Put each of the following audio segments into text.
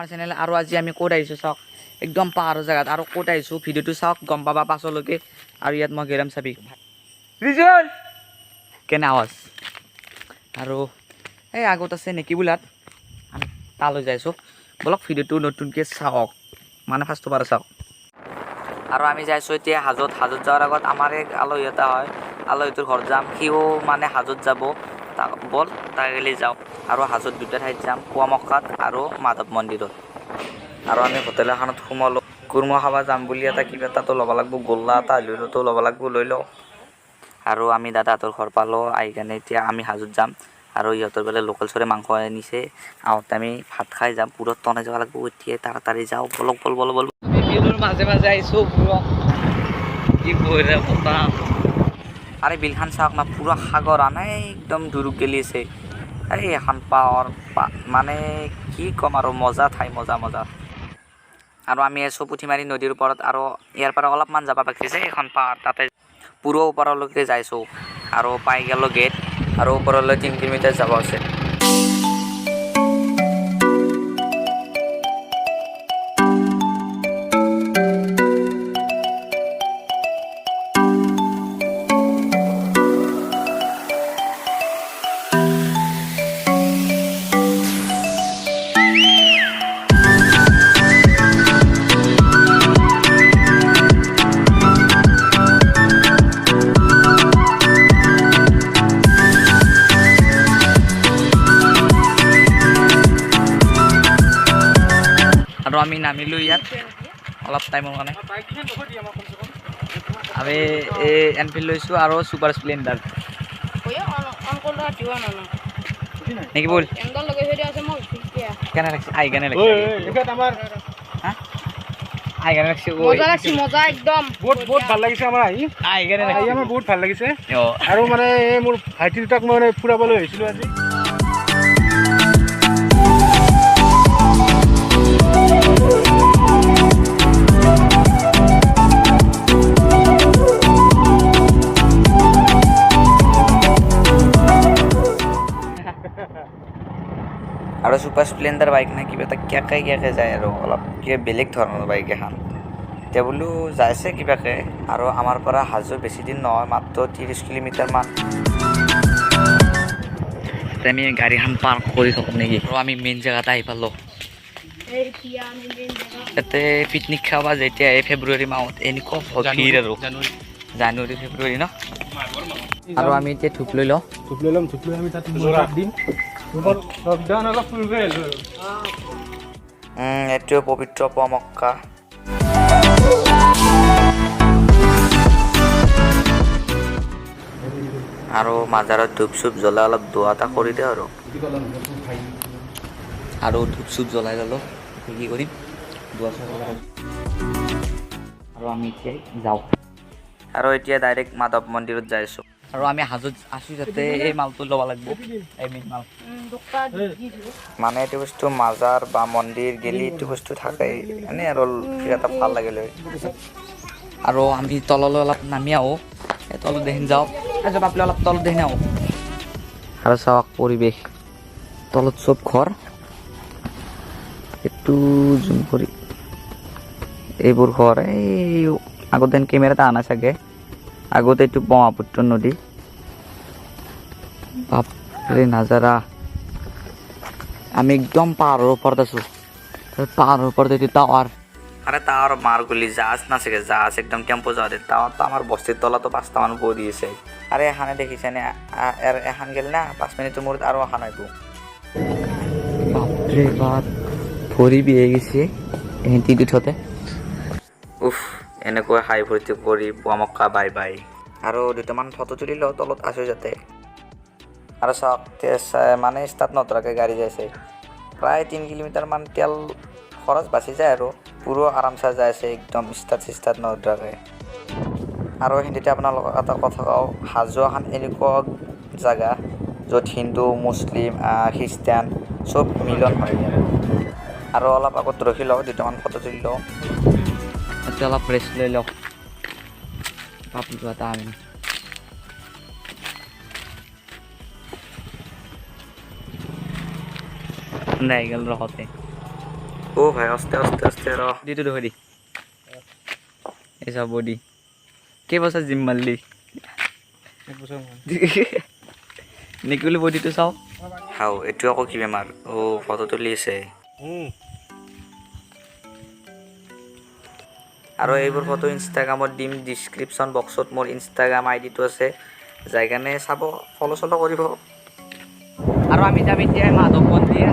আমাৰ চেনেল আৰু আজি আমি ক'ত আহিছোঁ চাওক একদম পাহাৰৰ জেগাত আৰু ক'ত আহিছোঁ ভিডিঅ'টো চাওক গম পাবা পাছলৈকে আৰু ইয়াত মই গেৰাম চাবি ৰিজল কেনে আৱাজ আৰু এই আগত আছে নেকি বোলাত আমি তালৈ যাইছোঁ বলক ভিডিঅ'টো নতুনকৈ চাওক মানে ফাৰ্ষ্টৰ পৰা চাওক আৰু আমি যাইছোঁ এতিয়া হাজোত যোৱাৰ আগত আমাৰ এক আলহী এটা হয় আলহীটোৰ ঘৰত যাম সিও মানে হাজোত যাব তাক বল তাকে যাওঁ আৰু হাজোত দুটা ঠাইত যাম পুৱামক্কাত আৰু মাধৱ মন্দিৰত আৰু আমি হোটেল এখনত সোমালোঁ কুৰমা খাব যাম বুলি এটা কিবা এটাতো ল'ব লাগিব গোল্লা এটা হলেওতো ল'ব লাগিব লৈ লওঁ আৰু আমি দাদাহঁতৰ ঘৰ পালোঁ আহি কেনে এতিয়া আমি হাজোত যাম আৰু ইহঁতৰ বোলে লোকেল চৰে মাংস আনিছে আহোঁতে আমি ভাত খাই যাম পুৰত টনাই যাব লাগিব এতিয়া তাড়াতাড়ি যাওঁ বলক বল বিলৰ মাজে মাজে আহিছোঁ পুৰক কি বঢ়িয়া বতাহ আৰে বিলখন চাওক না পুৰা সাগৰ আনাই একদম দুৰুক গেলি আছে এই এখন পাহাৰ মানে কি ক'ম আৰু মজা ঠাই মজা আৰু আমি আছোঁ পুঠিমাৰী নদীৰ ওপৰত আৰু ইয়াৰ পৰা অলপমান যাব বাকী আছে এখন পাহাৰ তাতে পুৰা ওপৰলৈকে যাইছোঁ আৰু পাই গ'লোঁ গেট আৰু ওপৰলৈ 3 কিলোমিটাৰ যাব আছে আৰু আমি নামিলোঁ ইয়াত অলপ টাইমৰ কাৰণে আমি এই এনফিল্ড লৈছোঁ আৰু ছুপাৰ স্প্লেণ্ডাৰ নেকি বল কেনে লাগছে আহি কেনে লাগছে মজা একদম বহুত ভাল লাগিছে আমাৰ আহি আমাৰ বহুত ভাল লাগিছে আৰু মানে মোৰ ভাইটি দুটাক মই মানে ফুৰাবলৈ আহিছিলোঁ আজি আৰু ছুপাৰ স্প্লেণ্ডাৰ বাইক নে কিবা এটা কেকাই যায় আৰু অলপ কিবা বেলেগ ধৰণৰ বাইক এখন এতিয়া বোলো যাইছে কিবাকে আৰু আমাৰ পৰা হাজো বেছি দিন নহয় মাত্ৰ 30 কিলোমিটাৰমান আমি গাড়ীখন পাৰ্ক কৰি থাকোঁ নেকি আৰু আমি মেইন জেগাত আহি পালোঁ ইয়াতে পিকনিক খাবা যেতিয়া এই ফেব্ৰুৱাৰী মাহত এনেকুৱা ভিৰ আৰু জানুৱাৰী ফেব্ৰুৱাৰী ন আৰু আমি এতিয়া ধূপ লৈ লওঁ ধূপ লৈ আমি তাত দিম এইটোৱে পবিত্ৰ পুৱামক্কা আৰু মাজাৰত ধূপ চুপ জ্বলাই অলপ দোৱা এটা কৰি দিওঁ আৰু ধূপ চুপ জ্বলাই ল'লোঁ কি কৰিম দোৱা আৰু আমি এতিয়া যাওঁ আৰু এতিয়া ডাইৰেক্ট মাধৱ মন্দিৰত যাইছোঁ আৰু আমি হাজোত আছোঁ যাতে এই মালটো ল'ব লাগিব এই মেইন মাল মানে এইটো বস্তু মাজাৰ বা মন্দিৰ গেলি এইটো বস্তু থাকেই এনেই আৰু কিবা এটা ভাল লাগিলে আৰু আমি তললৈ অলপ নামি আহোঁ এই তলত দেখি যাওঁ বাপলে অলপ তলত দেখি আহোঁ আৰু চাওক পৰিৱেশ তলত চব ঘৰ এইটো জুম কৰি এইবোৰ ঘৰ এই আগত যেন কেমেৰাটা আনা চাগে আগতে এইটো ব্ৰহ্মপুত্ৰ নদী বাপৰে নাজাৰা আমি একদম পাহাৰৰ ওপৰত আছোঁ পাহাৰৰ ওপৰত এইটো টাৱাৰ আৰে টাৱাৰ মাৰ গলি জাহাজ নাচাগে জাহাজ একদম টেম্পো যাওঁতে টাৱাৰটো আমাৰ বস্তিৰ তলতো 5টামান পৰি আছে আৰে এখানে দেখিছেনে এখন গেল না 5 মিনিটৰ মূৰত আৰু এখন আহিব বাপৰে বাপ ভৰি বিহে গৈছে এহেঁতি উঠোতে উফ এনেকৈ হাই ভৰ্তি কৰি পুৱামক্কা বাই বাই আৰু দুটামান ফটো তুলি লওঁ তলত আছোঁ যাতে আৰু চাওক মানে ষ্টাৰ্ট নধৰাকৈ গাড়ী যাইছে প্ৰায় 3 কিলোমিটাৰমান তেল খৰচ বাচি যায় আৰু পুৰো আৰামচে যাই আছে একদম ষ্টাৰ্ট নধৰাকৈ আৰু সেইদিনা আপোনালোকক এটা কথা কওঁ হাজো এখন এনেকুৱা জেগা য'ত হিন্দু মুছলিম খ্ৰীষ্টান চব মিলন হয় আৰু অলপ আগত ৰখি লওঁ দুটামান ফটো তুলি লওঁ এতিয়া অলপ ৰেষ্ট লৈ লওঁ পাপি এটা আমি নাই গেল ৰখতে ও ভাই আস্তে আস্তে আস্তে ৰ দিটো ধৰি এই সব বডি কেইবছৰ জিম মাৰলি নিকুলি বডিটো চাওঁ হাও এইটো আকৌ কি বেমাৰ অ ফটো তুলি আছে আৰু এইবোৰ ফটো ইনষ্টাগ্ৰামত দিম ডিছক্ৰিপশ্যন বক্সত মোৰ ইনষ্টাগ্ৰাম আইডিটো আছে যাই কাৰণে চাব ফলো চলো কৰিব আৰু আমি যাম এতিয়া মাধৱ মন্দিৰ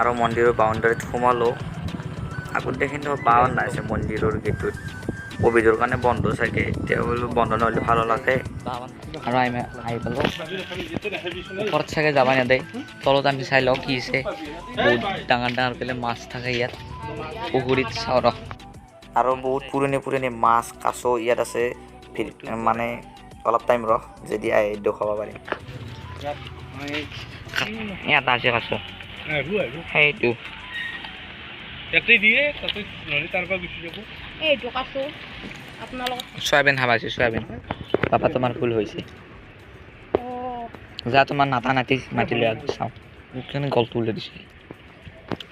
আৰু মন্দিৰৰ বাউণ্ডাৰীত সোমালোঁ আগত দেখি বাউন আছে মন্দিৰৰ গেটটোত ক'ভিডৰ কাৰণে বন্ধ চাগে এতিয়া বোলো বন্ধ নহ'লে ভালো লাগে আৰু আমি আহি পালোঁ ওপৰত চাগে যাবা নেদে তলত আমি চাই লওঁ কি আছে বহুত ডাঙৰ ডাঙৰ পেলে মাছ থাকে ইয়াত পুখুৰীত চাওঁ ৰ আৰু বহুত পুৰণি পুৰণি মাছ কাছ ইয়াত আছে মানে অলপ টাইম ৰহ যদি আহি দেখুৱাব পাৰিম ইয়াত আছে কাছ সেইটো চয়াবিন খাবাইছোঁ চয়াবিন পাপা তোমাৰ ফুল হৈছে যা তোমাৰ নাতা নাতি মাতি লৈ আগ চাওঁ কেনে গলটো উলিয়াই দিছে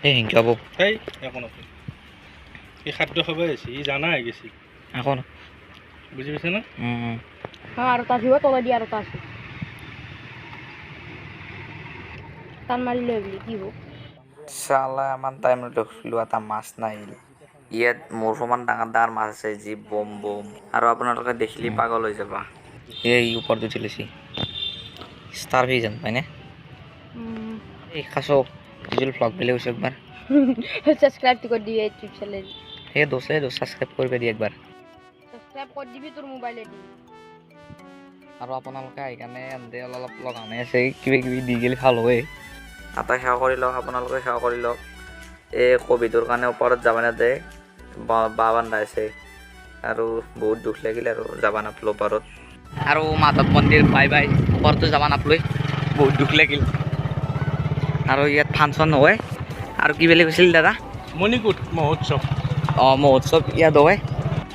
সেই হিংকাব এই খাদ্য খাবই আছে ই জানা হৈ গৈছে আকৌ বুজি পাইছে না আৰু তাত হিও তলাই দিয়া আৰু তাত টান মাৰি লৈ বুলি কি হ'ব চালা ইমান টাইম ৰখিলোঁ এটা মাছ নাই ইয়াত মোৰ সমান ডাঙৰ ডাঙৰ মাছ আছে যি বম বম আৰু আপোনালোকে দেখিলে পাগল হৈ যাবা এই ওপৰত উঠি লৈছে ষ্টাৰ ভিজন হয়নে এই খাচো ডিজিটেল ব্লগ বেলে হৈছে একবাৰ সাবস্ক্ৰাইব তো কৰ দিবি ইউটিউব চ্যানেল সেই দোষে সাবস্ক্ৰাইব কৰিবা দি একবাৰ সাবস্ক্ৰাইব কৰ দিবি তোৰ মোবাইলে দি আৰু আপোনালোকে আহি কাৰণে এনে অলপ লগানে আছে কিবা কিবি দি গেলি ভাল হয় এটা সেৱা কৰি লওক আপোনালোকে সেৱা কৰি লওক এই ক'ভিডৰ কাৰণে ওপৰত যাব নাদে বা বান্ধাইছে আৰু বহুত দুখ লাগিল আৰু যাব নাপালোঁ ওপৰত আৰু মাধৱ মন্দিৰ বাই বাই ওপৰতো যাব নাপালোঁ বহুত দুখ লাগিল আৰু ইয়াত ফাংচন হয় আৰু কি বুলি কৈছিল দাদা মণিকূট মহোৎসৱ অঁ মহোৎসৱ ইয়াত হয়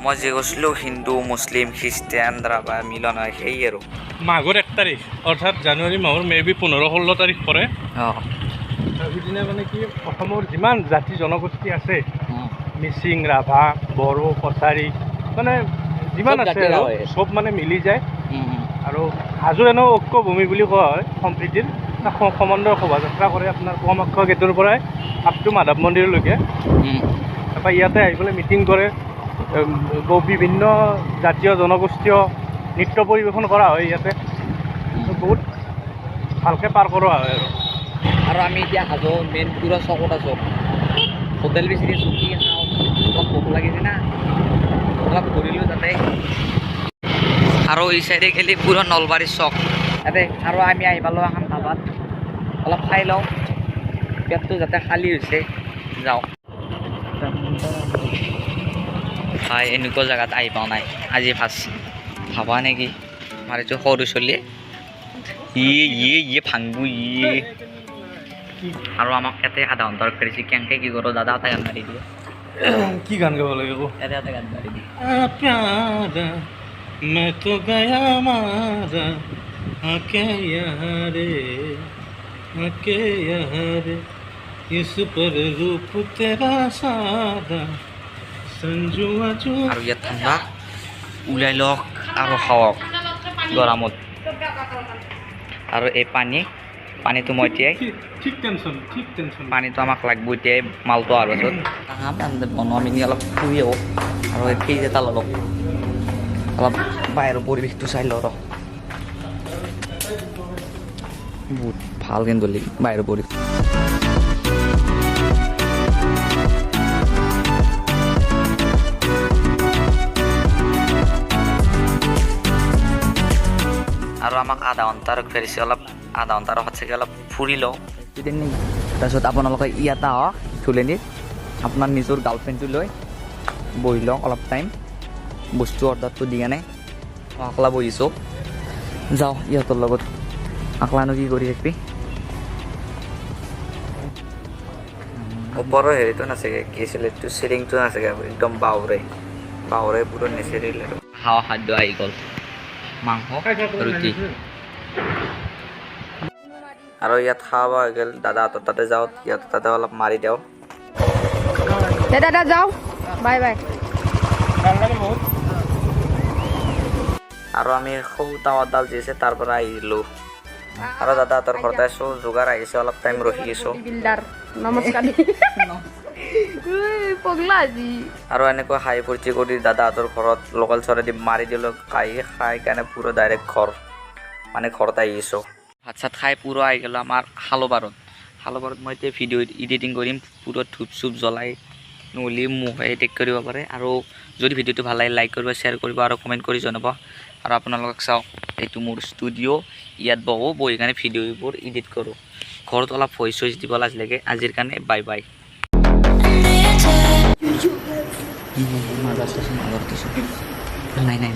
মই যে কৈছিলোঁ হিন্দু মুছলিম খ্ৰীষ্টিয়ান ৰাভা মিলন হয় সেই আৰু মাঘৰ 1 তাৰিখ অৰ্থাৎ জানুৱাৰী মাহৰ মেবি 15-16 তাৰিখ পৰে অঁ সিদিনা মানে কি অসমৰ যিমান জাতি জনগোষ্ঠী আছে মিচিং ৰাভা বড়ো কছাৰী মানে যিমান আছে আৰু চব মানে মিলি যায় আৰু হাজো এনেও ঐক্য ভূমি বুলি কোৱা হয় সম্প্ৰীতিৰ সমন্বয় শোভাযাত্ৰা কৰে আপোনাৰ কামাখ্যা গেটৰ পৰাই আপ টু মাধৱ মন্দিৰলৈকে তাৰপৰা ইয়াতে আহি পেলাই মিটিং কৰে বিভিন্ন জাতীয় জনগোষ্ঠীয় নৃত্য পৰিৱেশন কৰা হয় ইয়াতে বহুত ভালকৈ পাৰ কৰোৱা হয় আৰু আমি এতিয়া হাজো মেইন পুৰা চকত আছোঁ হোটেল বিচাৰি আছোঁ কি খাওঁ অলপ ভোক লাগিছে না অলপ ঘূৰিলোঁ তাতে আৰু এই চাইডে গেলি পুৰা নলবাৰী চক ইয়াতে আৰু আমি আহি পালোঁ এখন ধাবাত অলপ খাই লওঁ পেটটো যাতে খালী হৈছে যাওঁ হয় এনেকুৱা জেগাত আহি পোৱা নাই আজি ফাৰ্ষ্ট ভাবা নেকি আমাৰ এইটো সৰু চলিয়ে ইয়ে ভাংবু ইয়ে আৰু আমাক ইয়াতে আধা ঘণ্টাৰ কৰিছে কেনেকৈ কি কৰোঁ দাদা এটা গান মাৰি দিয়ে কি গান গাব লাগে আকৌ ইয়াতে এটা গান মাৰি দিয়ে प्यारा मैं तो गया मारा आके यहाँ रे इस पर रूप तेरा सारा संजुआ जो আৰু ইয়াত ঠাণ্ডা ওলাই লওক আৰু খাওক গৰমত আৰু এই পানীটো মই এতিয়াই ঠিক টেনশ্যন পানীটো আমাক লাগব এতিয়াই মালটো আৰু পাছত বনোৱা মিনি অলপ ফুৰি আহোঁ আৰু এই ফ্ৰিজ এটা ল'লোঁ অলপ বাহিৰৰ পৰিৱেশটো চাই লওঁ ৰ বহুত ভাল কিন্তু বাহিৰৰ পৰিৱেশ আৰু আমাক আধা ঘণ্টা ৰখিছে অলপ আধা ঘণ্টা ৰখাত চাগে অলপ ফুৰি লওঁ তাৰপিছত আপোনালোকে ইয়াত আহক থুলেনিত আপোনাৰ নিজৰ গাৰ্লফ্ৰেণ্ডটো লৈ বহি লওঁ অলপ টাইম বস্তু অৰ্ডাৰটো দিয়া নাই মই অকলা বহিছোঁ যাওঁ ইহঁতৰ লগত অকলানো কি কৰি থাকিবি ওপৰৰ হেৰিটো নাচাগে কি আছিলে এইটো চিলিংটো নাচাগে একদম বাউৰে পুৰা নেচাৰেল আৰু হাৱা খাদ্য আহি গ'ল মাংস ৰুটি আৰু ইয়াত খাব হৈ গ'ল দাদাহঁতৰ তাতে যাওঁ ইয়াত তাতে অলপ মাৰি দিওঁ দাদা যাও বাই বাই আৰু আমি সৌ টাৱাৰডাল যি আছে তাৰ পৰা আহিলোঁ আৰু দাদাহঁতৰ ঘৰতে আছোঁ যোগাৰ আহিছে অলপ টাইম ৰখি আছোঁ বিল্ডাৰ নমস্কাৰ পগলা আজি আৰু এনেকৈ হাই ফূৰ্তি কৰি দাদাহঁতৰ ঘৰত লোকেল চৰাই মাৰি দিলোঁ খাই কাৰণে পুৰো ডাইৰেক্ট ঘৰ মানে ঘৰত আহিছোঁ ভাত চাত খাই পুৰো আহি গ'লোঁ আমাৰ শালবাৰত মই এতিয়া ভিডিঅ' এডিটিং কৰিম পুৰো ধূপ চুপ জ্বলাই নহ'লে মোক এডিট কৰিব পাৰে আৰু যদি ভিডিঅ'টো ভাল লাগে লাইক কৰিব শ্বেয়াৰ কৰিব আৰু কমেণ্ট কৰি জনাব আৰু আপোনালোকক চাওক এইটো মোৰ ষ্টুডিঅ' ইয়াত বহি কাৰণে ভিডিঅ'বোৰ এডিট কৰোঁ ঘৰত অলপ ভইচ চইচ দিব লাগে আজিৰ কাৰণে বাই বাই নাই